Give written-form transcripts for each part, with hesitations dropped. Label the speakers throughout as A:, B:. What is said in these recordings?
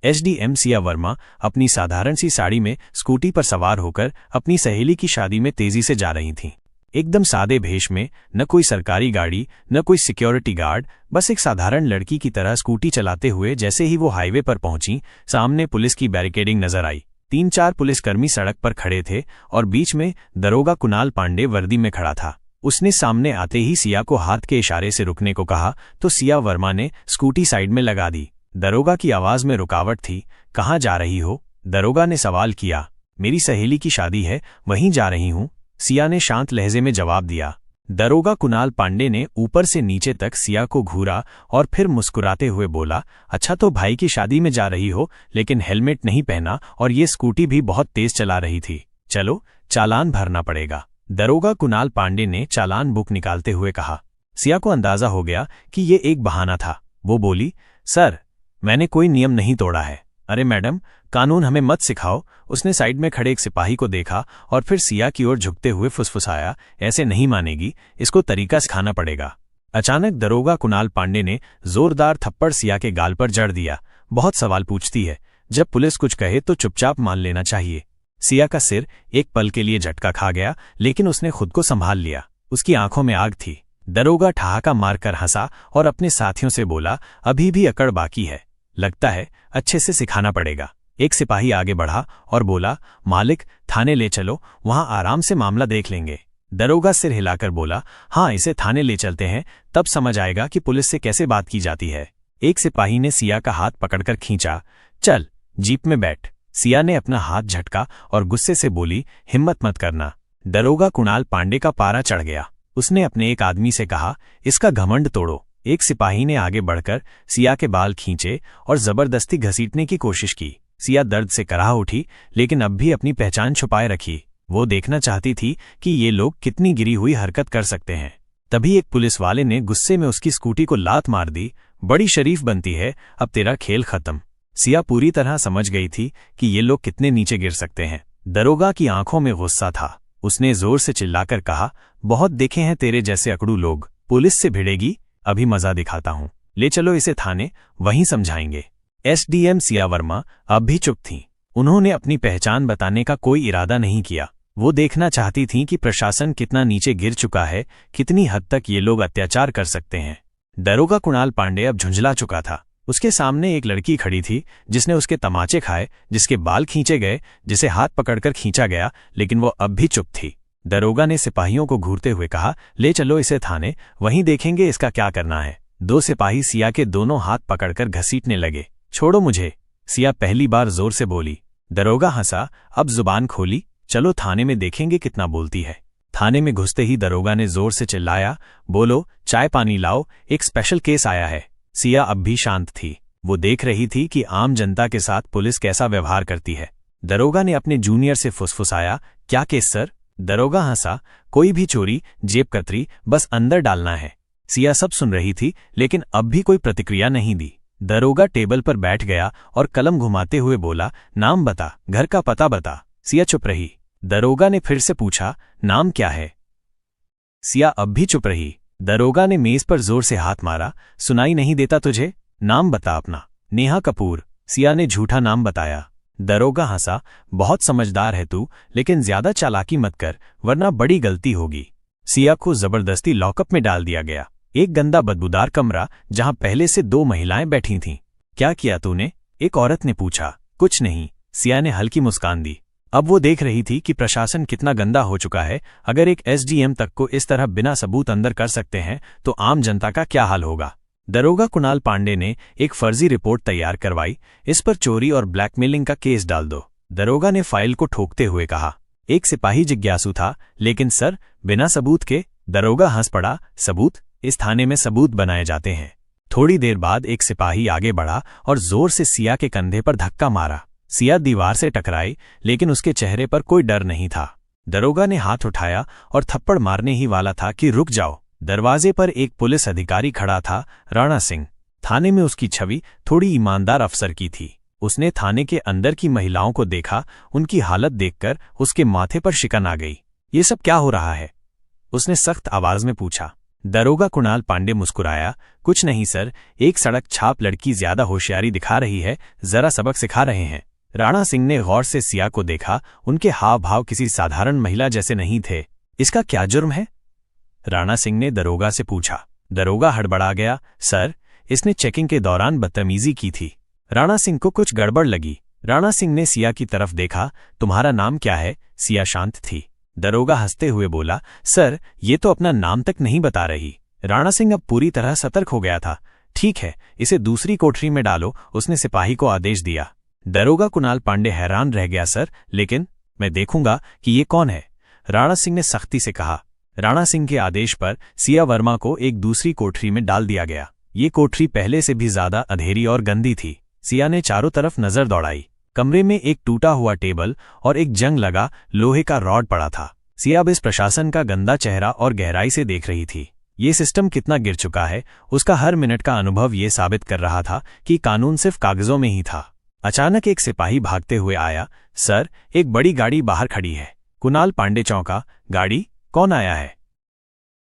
A: SDM Siya Verma अपनी साधारण सी साड़ी में स्कूटी पर सवार होकर अपनी सहेली की शादी में तेजी से जा रही थीं। एकदम सादे भेष में, न कोई सरकारी गाड़ी न कोई सिक्योरिटी गार्ड, बस एक साधारण लड़की की तरह स्कूटी चलाते हुए जैसे ही वो हाईवे पर पहुंची, सामने पुलिस की बैरिकेडिंग नजर आई। 3-4 पुलिसकर्मी सड़क पर खड़े थे और बीच में दरोगा कुणाल पांडे वर्दी में खड़ा था। उसने सामने आते ही सिया को हाथ के इशारे से रुकने को कहा तो सिया वर्मा ने स्कूटी साइड में लगा दी। दरोगा की आवाज में रुकावट थी। कहाँ जा रही हो? दरोगा ने सवाल किया। मेरी सहेली की शादी है, वहीं जा रही हूँ, सिया ने शांत लहजे में जवाब दिया। दरोगा कुणाल पांडे ने ऊपर से नीचे तक सिया को घूरा और फिर मुस्कुराते हुए बोला, अच्छा तो भाई की शादी में जा रही हो, लेकिन हेलमेट नहीं पहना और ये स्कूटी भी बहुत तेज चला रही थी। चलो, चालान भरना पड़ेगा। दरोगा कुणाल पांडे ने चालान बुक निकालते हुए कहा। सिया को अंदाजा हो गया कि ये एक बहाना था। वो बोली, सर, मैंने कोई नियम नहीं तोड़ा है। अरे मैडम, कानून हमें मत सिखाओ। उसने साइड में खड़े एक सिपाही को देखा और फिर सिया की ओर झुकते हुए फुसफुसाया, ऐसे नहीं मानेगी, इसको तरीका सिखाना पड़ेगा। अचानक दरोगा कुणाल पांडे ने जोरदार थप्पड़ सिया के गाल पर जड़ दिया। बहुत सवाल पूछती है, जब पुलिस कुछ कहे तो चुपचाप मान लेना चाहिए। सिया का सिर एक पल के लिए झटका खा गया, लेकिन उसने खुद को संभाल लिया। उसकी आंखों में आग थी। दरोगा ठहाका मारकर हंसा और अपने साथियों से बोला, अभी भी अकड़ बाकी है, लगता है अच्छे से सिखाना पड़ेगा। एक सिपाही आगे बढ़ा और बोला, मालिक, थाने ले चलो, वहां आराम से मामला देख लेंगे। दरोगा सिर हिलाकर बोला, हाँ, इसे थाने ले चलते हैं, तब समझ आएगा कि पुलिस से कैसे बात की जाती है। एक सिपाही ने सिया का हाथ पकड़कर खींचा। चल, जीप में बैठ। सिया ने अपना हाथ झटका और गुस्से से बोली, हिम्मत मत करना। दरोगा कुणाल पांडे का पारा चढ़ गया। उसने अपने एक आदमी से कहा, इसका घमंड तोड़ो। एक सिपाही ने आगे बढ़कर सिया के बाल खींचे और जबरदस्ती घसीटने की कोशिश की। सिया दर्द से कराह उठी, लेकिन अब भी अपनी पहचान छुपाए रखी। वो देखना चाहती थी कि ये लोग कितनी गिरी हुई हरकत कर सकते हैं। तभी एक पुलिस वाले ने गुस्से में उसकी स्कूटी को लात मार दी। बड़ी शरीफ बनती है, अब तेरा खेल खत्म। सिया पूरी तरह समझ गई थी कि ये लोग कितने नीचे गिर सकते हैं। दरोगा की आंखों में गुस्सा था। उसने जोर से चिल्लाकर कहा, बहुत देखे हैं तेरे जैसे अकड़ू लोग, पुलिस से भिड़ेगी? अभी मजा दिखाता हूं, ले चलो इसे थाने, वहीं समझाएंगे। एसडीएम सिया वर्मा अब भी चुप थीं। उन्होंने अपनी पहचान बताने का कोई इरादा नहीं किया। वो देखना चाहती थीं कि प्रशासन कितना नीचे गिर चुका है, कितनी हद तक ये लोग अत्याचार कर सकते हैं। दरोगा कुणाल पांडे अब झुंझला चुका था। उसके सामने एक लड़की खड़ी थी जिसने उसके तमाचे खाए, जिसके बाल खींचे गए, जिसे हाथ पकड़कर खींचा गया, लेकिन वो अब भी चुप थी। दरोगा ने सिपाहियों को घूरते हुए कहा, ले चलो इसे थाने, वहीं देखेंगे इसका क्या करना है। 2 सिपाही सिया के दोनों हाथ पकड़कर घसीटने लगे। छोड़ो मुझे, सिया पहली बार जोर से बोली। दरोगा हंसा, अब जुबान खोली, चलो थाने में देखेंगे कितना बोलती है। थाने में घुसते ही दरोगा ने जोर से चिल्लाया, बोलो, चाय पानी लाओ, एक स्पेशल केस आया है। सिया अब भी शांत थी। वो देख रही थी कि आम जनता के साथ पुलिस कैसा व्यवहार करती है। दरोगा ने अपने जूनियर से फुसफुसाया, क्या केस सर? दरोगा हंसा, कोई भी चोरी, जेब कतरी, बस अंदर डालना है। सिया सब सुन रही थी, लेकिन अब भी कोई प्रतिक्रिया नहीं दी। दरोगा टेबल पर बैठ गया और कलम घुमाते हुए बोला, नाम बता, घर का पता बता। सिया चुप रही। दरोगा ने फिर से पूछा, नाम क्या है? सिया अब भी चुप रही। दरोगा ने मेज पर जोर से हाथ मारा, सुनाई नहीं देता तुझे? नाम बता अपना। नेहा कपूर। सिया ने झूठा नाम बताया। दरोगा हंसा, बहुत समझदार है तू, लेकिन ज्यादा चालाकी मत कर, वरना बड़ी गलती होगी। सिया को जबरदस्ती लॉकअप में डाल दिया गया। एक गंदा बदबूदार कमरा, जहां पहले से 2 महिलाएं बैठी थीं। क्या किया तूने? एक औरत ने पूछा। कुछ नहीं, सिया ने हल्की मुस्कान दी। अब वो देख रही थी कि प्रशासन कितना गंदा हो चुका है। अगर एक एसडीएम तक को इस तरह बिना सबूत अंदर कर सकते हैं, तो आम जनता का क्या हाल होगा। दरोगा कुणाल पांडे ने एक फर्जी रिपोर्ट तैयार करवाई, इस पर चोरी और ब्लैकमेलिंग का केस डाल दो। दरोगा ने फाइल को ठोकते हुए कहा। एक सिपाही जिज्ञासु था, लेकिन सर, बिना सबूत के? दरोगा हंस पड़ा, सबूत? इस थाने में सबूत बनाए जाते हैं। थोड़ी देर बाद एक सिपाही आगे बढ़ा और जोर से सिया के कंधे पर धक्का मारा। सिया दीवार से टकराई, लेकिन उसके चेहरे पर कोई डर नहीं था। दरोगा ने हाथ उठाया और थप्पड़ मारने ही वाला था कि रुक जाओ। दरवाजे पर एक पुलिस अधिकारी खड़ा था, राणा सिंह। थाने में उसकी छवि थोड़ी ईमानदार अफसर की थी। उसने थाने के अंदर की महिलाओं को देखा। उनकी हालत देखकर उसके माथे पर शिकन आ गई। ये सब क्या हो रहा है? उसने सख्त आवाज में पूछा। दरोगा कुणाल पांडे मुस्कुराया, कुछ नहीं सर, एक सड़क छाप लड़की ज्यादा होशियारी दिखा रही है, जरा सबक सिखा रहे हैं। राणा सिंह ने गौर से सिया को देखा। उनके हाव भाव किसी साधारण महिला जैसे नहीं थे। इसका क्या जुर्म है? राणा सिंह ने दरोगा से पूछा। दरोगा हड़बड़ा गया। सर, इसने चेकिंग के दौरान बदतमीजी की थी। राणा सिंह को कुछ गड़बड़ लगी। राणा सिंह ने सिया की तरफ देखा। तुम्हारा नाम क्या है? सिया शांत थी। दरोगा हंसते हुए बोला, सर, ये तो अपना नाम तक नहीं बता रही। राणा सिंह अब पूरी तरह सतर्क हो गया था। ठीक है, इसे दूसरी कोठरी में डालो, उसने सिपाही को आदेश दिया। दरोगा कुणाल पांडे हैरान रह गया। सर, लेकिन मैं देखूंगा कि ये कौन है, राणा सिंह ने सख्ती से कहा। राणा सिंह के आदेश पर सिया वर्मा को एक दूसरी कोठरी में डाल दिया गया। ये कोठरी पहले से भी ज्यादा अंधेरी और गंदी थी। सिया ने चारों तरफ नजर दौड़ाई। कमरे में एक टूटा हुआ टेबल और एक जंग लगा लोहे का रॉड पड़ा था। सिया अब इस प्रशासन का गंदा चेहरा और गहराई से देख रही थी। ये सिस्टम कितना गिर चुका है, उसका हर मिनट का अनुभव ये साबित कर रहा था कि कानून सिर्फ कागजों में ही था। अचानक एक सिपाही भागते हुए आया। सर, एक बड़ी गाड़ी बाहर खड़ी है। कुणाल पांडे चौंका। गाड़ी? कौन आया है?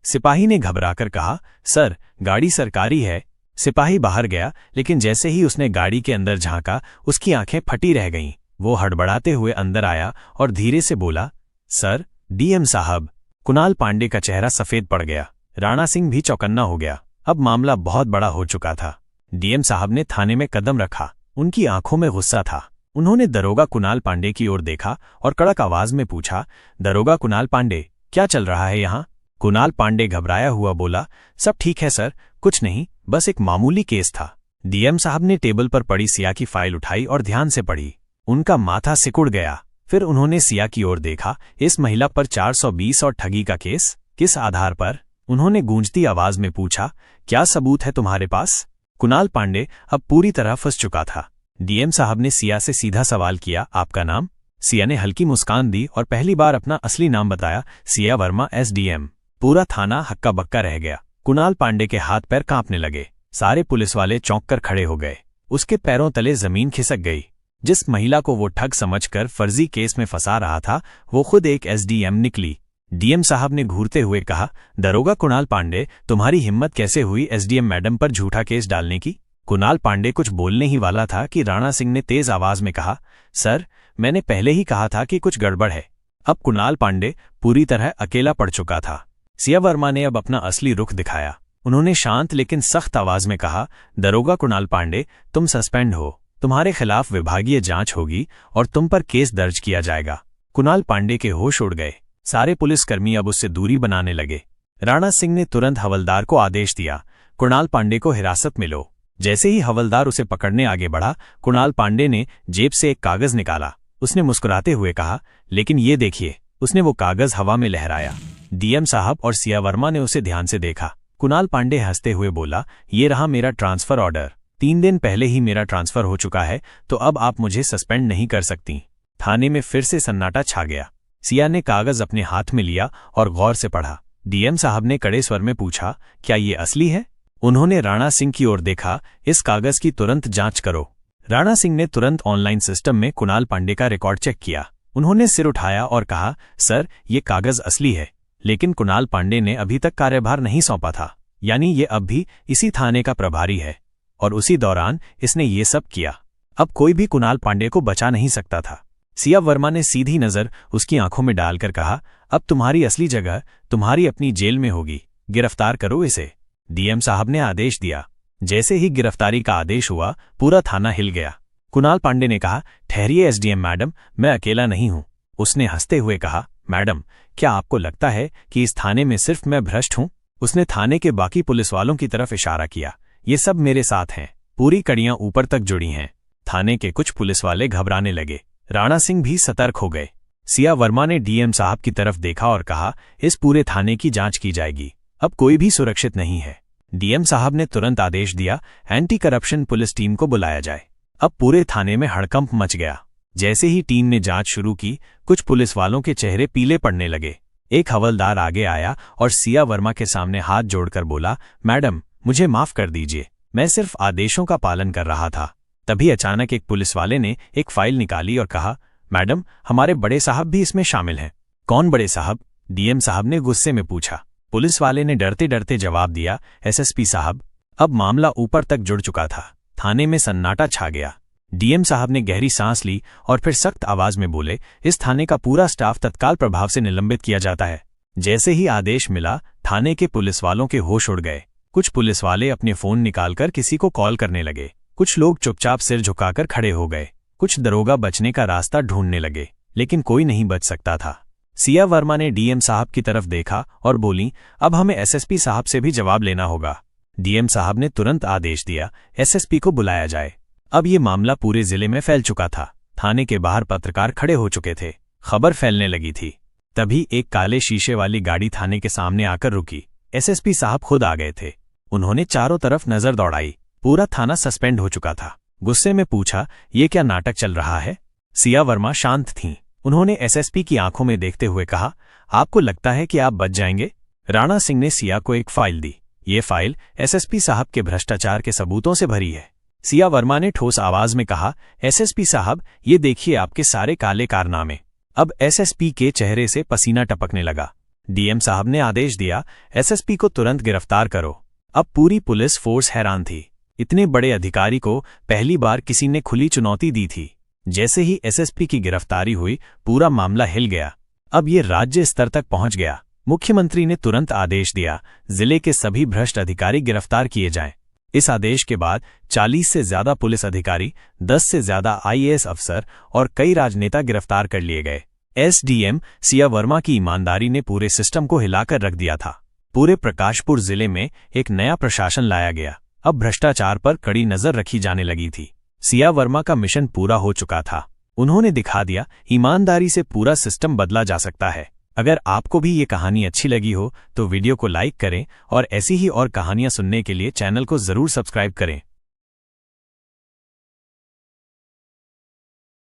A: सिपाही ने घबराकर कहा। सर, गाड़ी सरकारी है। सिपाही बाहर गया, लेकिन जैसे ही उसने गाड़ी के अंदर झांका, उसकी आंखें फटी रह गईं। वो हड़बड़ाते हुए अंदर आया और धीरे से बोला, सर, डीएम साहब। कुणाल पांडे का चेहरा सफेद पड़ गया। राणा सिंह भी चौकन्ना हो गया। अब मामला बहुत बड़ा हो चुका था। डीएम साहब ने थाने में कदम रखा। उनकी आंखों में गुस्सा था। उन्होंने दरोगा कुणाल पांडे की ओर देखा और कड़क आवाज में पूछा, दरोगा कुणाल पांडे, क्या चल रहा है यहाँ? कुणाल पांडे घबराया हुआ बोला, सब ठीक है सर, कुछ नहीं, बस एक मामूली केस था। डीएम साहब ने टेबल पर पड़ी सिया की फाइल उठाई और ध्यान से पढ़ी। उनका माथा सिकुड़ गया। फिर उन्होंने सिया की ओर देखा। इस महिला पर 420 और ठगी का केस? किस आधार पर? उन्होंने गूंजती आवाज में पूछा। क्या सबूत है तुम्हारे पास? कुणाल पांडे अब पूरी तरह फंस चुका था। डीएम साहब ने सिया से सीधा सवाल किया, आपका नाम? सिया ने हल्की मुस्कान दी और पहली बार अपना असली नाम बताया, सिया वर्मा एसडीएम। पूरा थाना हक्का बक्का रह गया। कुणाल पांडे के हाथ पैर कांपने लगे। सारे पुलिस वाले चौंक कर खड़े हो गए। उसके पैरों तले जमीन खिसक गई। जिस महिला को वो ठग समझकर फर्जी केस में फंसा रहा था, वो खुद एक एसडीएम निकली। डीएम साहब ने घूरते हुए कहा, दरोगा कुणाल पांडे, तुम्हारी हिम्मत कैसे हुई एसडीएम मैडम पर झूठा केस डालने की? कुणाल पांडे कुछ बोलने ही वाला था कि राणा सिंह ने तेज आवाज में कहा, सर, मैंने पहले ही कहा था कि कुछ गड़बड़ है। अब कुणाल पांडे पूरी तरह अकेला पड़ चुका था। सिया वर्मा ने अब अपना असली रुख दिखाया। उन्होंने शांत लेकिन सख्त आवाज में कहा, दरोगा कुणाल पांडे, तुम सस्पेंड हो। तुम्हारे खिलाफ विभागीय जांच होगी और तुम पर केस दर्ज किया जाएगा। कुणाल पांडे के होश उड़ गए। सारे पुलिसकर्मी अब उससे दूरी बनाने लगे। राणा सिंह ने तुरंत हवलदार को आदेश दिया, कुणाल पांडे को हिरासत में लो। जैसे ही हवलदार उसे पकड़ने आगे बढ़ा, कुणाल पांडे ने जेब से एक कागज निकाला। उसने मुस्कुराते हुए कहा, लेकिन ये देखिए। उसने वो कागज हवा में लहराया। डीएम साहब और सिया वर्मा ने उसे ध्यान से देखा। कुणाल पांडे हंसते हुए बोला, ये रहा मेरा ट्रांसफर ऑर्डर। 3 दिन पहले ही मेरा ट्रांसफर हो चुका है, तो अब आप मुझे सस्पेंड नहीं कर सकती। थाने में फिर से सन्नाटा छा गया। सिया ने कागज अपने हाथ में लिया और गौर से पढ़ा। डीएम साहब ने कड़े स्वर में पूछा, क्या ये असली है? उन्होंने राणा सिंह की ओर देखा। इस कागज की तुरंत जांच करो। राणा सिंह ने तुरंत ऑनलाइन सिस्टम में कुणाल पांडे का रिकॉर्ड चेक किया। उन्होंने सिर उठाया और कहा, सर, ये कागज असली है, लेकिन कुणाल पांडे ने अभी तक कार्यभार नहीं सौंपा था, यानी ये अब भी इसी थाने का प्रभारी है, और उसी दौरान इसने ये सब किया। अब कोई भी कुणाल पांडे को बचा नहीं सकता था। सिया वर्मा ने सीधी नजर उसकी आंखों में डालकर कहा, अब तुम्हारी असली जगह तुम्हारी अपनी जेल में होगी। गिरफ्तार करो इसे। डीएम साहब ने आदेश दिया। जैसे ही गिरफ्तारी का आदेश हुआ, पूरा थाना हिल गया। कुणाल पांडे ने कहा, ठहरिए एसडीएम मैडम, मैं अकेला नहीं हूं। उसने हंसते हुए कहा, मैडम, क्या आपको लगता है कि इस थाने में सिर्फ मैं भ्रष्ट हूं? उसने थाने के बाकी पुलिस वालों की तरफ इशारा किया। ये सब मेरे साथ हैं। पूरी कड़ियां ऊपर तक जुड़ी हैं। थाने के कुछ पुलिस वाले घबराने लगे। राणा सिंह भी सतर्क हो गए। सिया वर्मा ने डीएम साहब की तरफ देखा और कहा, इस पूरे थाने की जांच की जाएगी। अब कोई भी सुरक्षित नहीं है। डीएम साहब ने तुरंत आदेश दिया, एंटी करप्शन पुलिस टीम को बुलाया जाए। अब पूरे थाने में हड़कंप मच गया। जैसे ही टीम ने जांच शुरू की, कुछ पुलिस वालों के चेहरे पीले पड़ने लगे। एक हवलदार आगे आया और सिया वर्मा के सामने हाथ जोड़कर बोला, मैडम, मुझे माफ कर दीजिए, मैं सिर्फ आदेशों का पालन कर रहा था। तभी अचानक एक पुलिस वाले ने एक फाइल निकाली और कहा, मैडम, हमारे बड़े साहब भी इसमें शामिल हैं। कौन बड़े साहब? डीएम साहब ने गुस्से में पूछा। पुलिस वाले ने डरते डरते जवाब दिया, एसएसपी साहब। अब मामला ऊपर तक जुड़ चुका था। थाने में सन्नाटा छा गया। डीएम साहब ने गहरी सांस ली और फिर सख्त आवाज में बोले, इस थाने का पूरा स्टाफ तत्काल प्रभाव से निलंबित किया जाता है। जैसे ही आदेश मिला, थाने के पुलिस वालों के होश उड़ गए। कुछ पुलिस वाले अपने फोन निकालकर किसी को कॉल करने लगे। कुछ लोग चुपचाप सिर झुकाकर खड़े हो गए। कुछ दरोगा बचने का रास्ता ढूंढने लगे, लेकिन कोई नहीं बच सकता था। सिया वर्मा ने डीएम साहब की तरफ देखा और बोली, अब हमें एसएसपी साहब से भी जवाब लेना होगा। डीएम साहब ने तुरंत आदेश दिया, एसएसपी को बुलाया जाए। अब ये मामला पूरे जिले में फैल चुका था। थाने के बाहर पत्रकार खड़े हो चुके थे। खबर फैलने लगी थी। तभी एक काले शीशे वाली गाड़ी थाने के सामने आकर रुकी। एसएसपी साहब खुद आ गए थे। उन्होंने चारों तरफ नजर दौड़ाई। पूरा थाना सस्पेंड हो चुका था। गुस्से में पूछा, ये क्या नाटक चल रहा है? सिया वर्मा शांत थीं। उन्होंने एसएसपी की आंखों में देखते हुए कहा, आपको लगता है कि आप बच जाएंगे? राणा सिंह ने सिया को एक फाइल दी। ये फाइल एसएसपी साहब के भ्रष्टाचार के सबूतों से भरी है। सिया वर्मा ने ठोस आवाज में कहा, एसएसपी साहब, ये देखिए आपके सारे काले कारनामे। अब एसएसपी के चेहरे से पसीना टपकने लगा। डीएम साहब ने आदेश दिया, एसएसपी को तुरंत गिरफ्तार करो। अब पूरी पुलिस फोर्स हैरान थी। इतने बड़े अधिकारी को पहली बार किसी ने खुली चुनौती दी थी। जैसे ही एसएसपी की गिरफ्तारी हुई, पूरा मामला हिल गया। अब ये राज्य स्तर तक पहुंच गया। मुख्यमंत्री ने तुरंत आदेश दिया, जिले के सभी भ्रष्ट अधिकारी गिरफ्तार किए जाएं। इस आदेश के बाद 40 से ज्यादा पुलिस अधिकारी, 10 से ज्यादा आईएएस अफसर और कई राजनेता गिरफ्तार कर लिए गए। एसडीएम सिया वर्मा की ईमानदारी ने पूरे सिस्टम को हिलाकर रख दिया था। पूरे प्रकाशपुर जिले में एक नया प्रशासन लाया गया। अब भ्रष्टाचार पर कड़ी नजर रखी जाने लगी थी। सिया वर्मा का मिशन पूरा हो चुका था। उन्होंने दिखा दिया, ईमानदारी से पूरा सिस्टम बदला जा सकता है। अगर आपको भी ये कहानी अच्छी लगी हो तो वीडियो को लाइक करें और ऐसी ही और कहानियां सुनने के लिए चैनल को जरूर सब्सक्राइब करें।